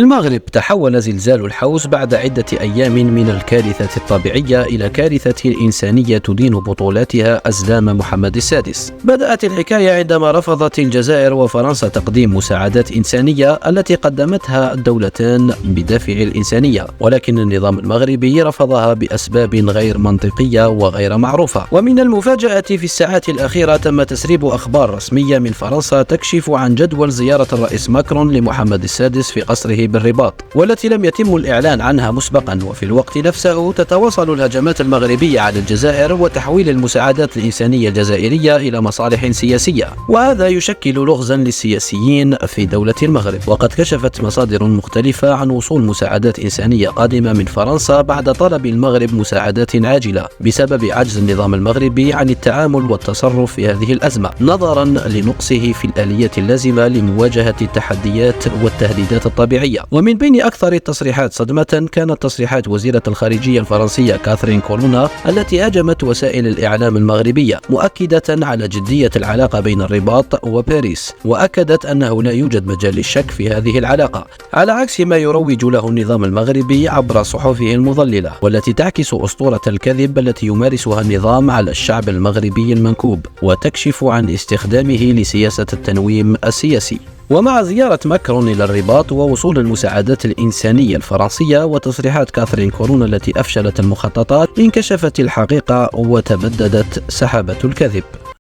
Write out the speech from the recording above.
المغرب تحول زلزال الحوز بعد عدة أيام من الكارثة الطبيعية إلى كارثة إنسانية تدين بطولاتها أزلام محمد السادس. بدأت الحكاية عندما رفضت الجزائر وفرنسا تقديم مساعدات إنسانية التي قدمتها الدولتان بدافع الإنسانية، ولكن النظام المغربي رفضها بأسباب غير منطقية وغير معروفة. ومن المفاجأة في الساعات الأخيرة تم تسريب أخبار رسمية من فرنسا تكشف عن جدول زيارة الرئيس ماكرون لمحمد السادس في قصره بالرباط، والتي لم يتم الإعلان عنها مسبقا. وفي الوقت نفسه تتواصل الهجمات المغربية على الجزائر وتحويل المساعدات الإنسانية الجزائرية إلى مصالح سياسية، وهذا يشكل لغزا للسياسيين في دولة المغرب. وقد كشفت مصادر مختلفة عن وصول مساعدات إنسانية قادمة من فرنسا بعد طلب المغرب مساعدات عاجلة بسبب عجز النظام المغربي عن التعامل والتصرف في هذه الأزمة، نظرا لنقصه في الآلية اللازمة لمواجهة التحديات والتهديدات الطبيعية. ومن بين أكثر التصريحات صدمة كانت تصريحات وزيرة الخارجية الفرنسية كاثرين كولونا التي هاجمت وسائل الإعلام المغربية، مؤكدة على جدية العلاقة بين الرباط وباريس، وأكدت أنه لا يوجد مجال للشك في هذه العلاقة، على عكس ما يروج له النظام المغربي عبر صحفه المضللة، والتي تعكس أسطورة الكذب التي يمارسها النظام على الشعب المغربي المنكوب وتكشف عن استخدامه لسياسة التنويم السياسي. ومع زيارة ماكرون إلى الرباط ووصول المساعدات الإنسانية الفرنسية وتصريحات كاثرين كولونا التي أفشلت المخططات، انكشفت الحقيقة وتبددت سحابة الكذب.